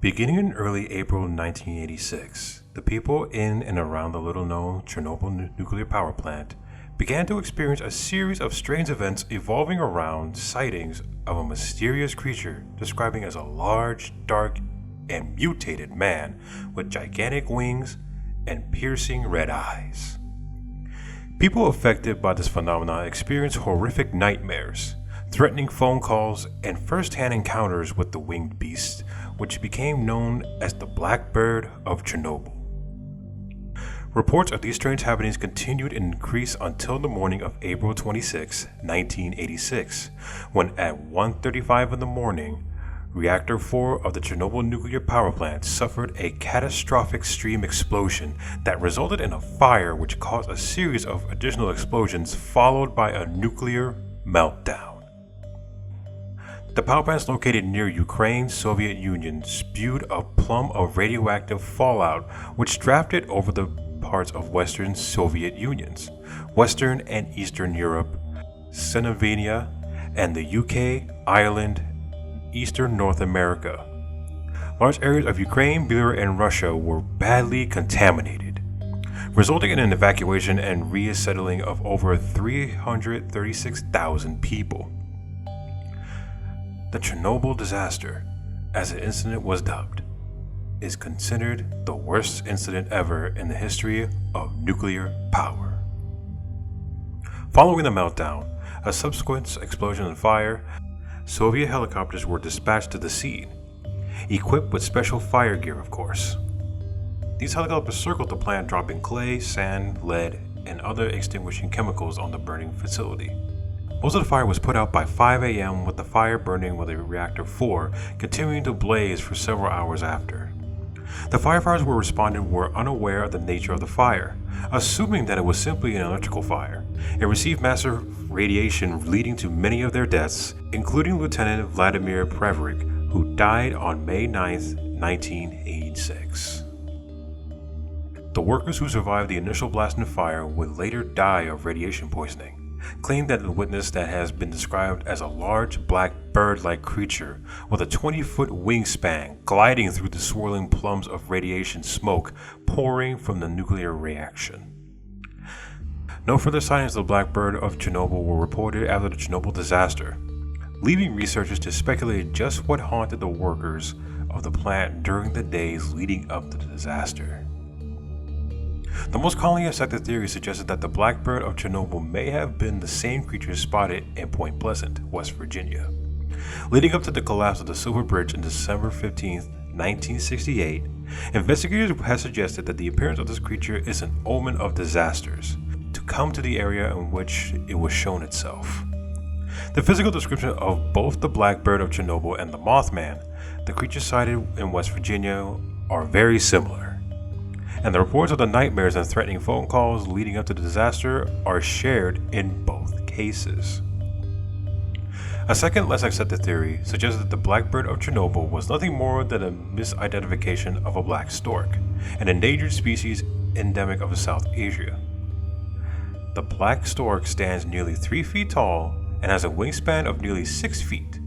Beginning in early April 1986, the people in and around the little-known Chernobyl nuclear power plant began to experience a series of strange events evolving around sightings of a mysterious creature describing as a large, dark, and mutated man with gigantic wings and piercing red eyes. People affected by this phenomenon experienced horrific nightmares, threatening phone calls, and first-hand encounters with the winged beast, which became known as the Black Bird of Chernobyl. Reports of these strange happenings continued and increased until the morning of April 26, 1986, when at 1:35 in the morning, Reactor 4 of the Chernobyl nuclear power plant suffered a catastrophic stream explosion that resulted in a fire which caused a series of additional explosions followed by a nuclear meltdown. The power plants located near Ukraine, Soviet Union spewed a plume of radioactive fallout which drafted over the parts of Western Soviet Unions, Western and Eastern Europe, Scandinavia, and the UK, Ireland, Eastern North America. Large areas of Ukraine, Belarus, and Russia were badly contaminated, resulting in an evacuation and resettling of over 336,000 people. The Chernobyl disaster, as the incident was dubbed, is considered the worst incident ever in the history of nuclear power. Following the meltdown, a subsequent explosion and fire, Soviet helicopters were dispatched to the scene, equipped with special fire gear, of course. These helicopters circled the plant, dropping clay, sand, lead, and other extinguishing chemicals on the burning facility. Most of the fire was put out by 5 a.m., with the fire burning with the Reactor 4 continuing to blaze for several hours after. The firefighters who responded were unaware of the nature of the fire, assuming that it was simply an electrical fire, and received massive radiation leading to many of their deaths, including Lieutenant Vladimir Preverik, who died on May 9, 1986. The workers who survived the initial blast and fire would later die of radiation poisoning, claimed that the witness that has been described as a large black bird-like creature with a 20-foot wingspan gliding through the swirling plumes of radiation smoke pouring from the nuclear reaction. No further sightings of the Black Bird of Chernobyl were reported after the Chernobyl disaster, leaving researchers to speculate just what haunted the workers of the plant during the days leading up to the disaster. The most commonly accepted theory suggested that the Black Bird of Chernobyl may have been the same creature spotted in Point Pleasant, West Virginia. Leading up to the collapse of the Silver Bridge on December 15, 1968, investigators had suggested that the appearance of this creature is an omen of disasters to come to the area in which it was shown itself. The physical description of both the Black Bird of Chernobyl and the Mothman, the creature sighted in West Virginia, are very similar, and the reports of the nightmares and threatening phone calls leading up to the disaster are shared in both cases. A second, less accepted theory suggests that the Black Bird of Chernobyl was nothing more than a misidentification of a black stork, an endangered species endemic of South Asia. The black stork stands nearly 3 feet tall and has a wingspan of nearly 6 feet.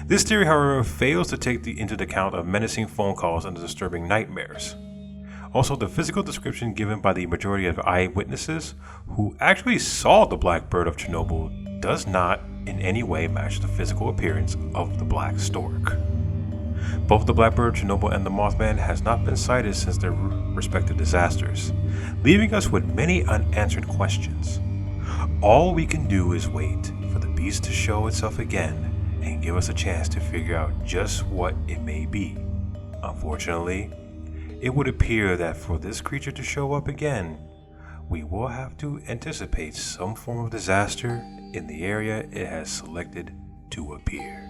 This theory, however, fails to take into account of menacing phone calls and disturbing nightmares. Also, the physical description given by the majority of eyewitnesses who actually saw the Black Bird of Chernobyl does not in any way match the physical appearance of the black stork. Both the Black Bird of Chernobyl and the Mothman has not been sighted since their respective disasters, leaving us with many unanswered questions. All we can do is wait for the beast to show itself again and give us a chance to figure out just what it may be. Unfortunately, it would appear that for this creature to show up again, we will have to anticipate some form of disaster in the area it has selected to appear.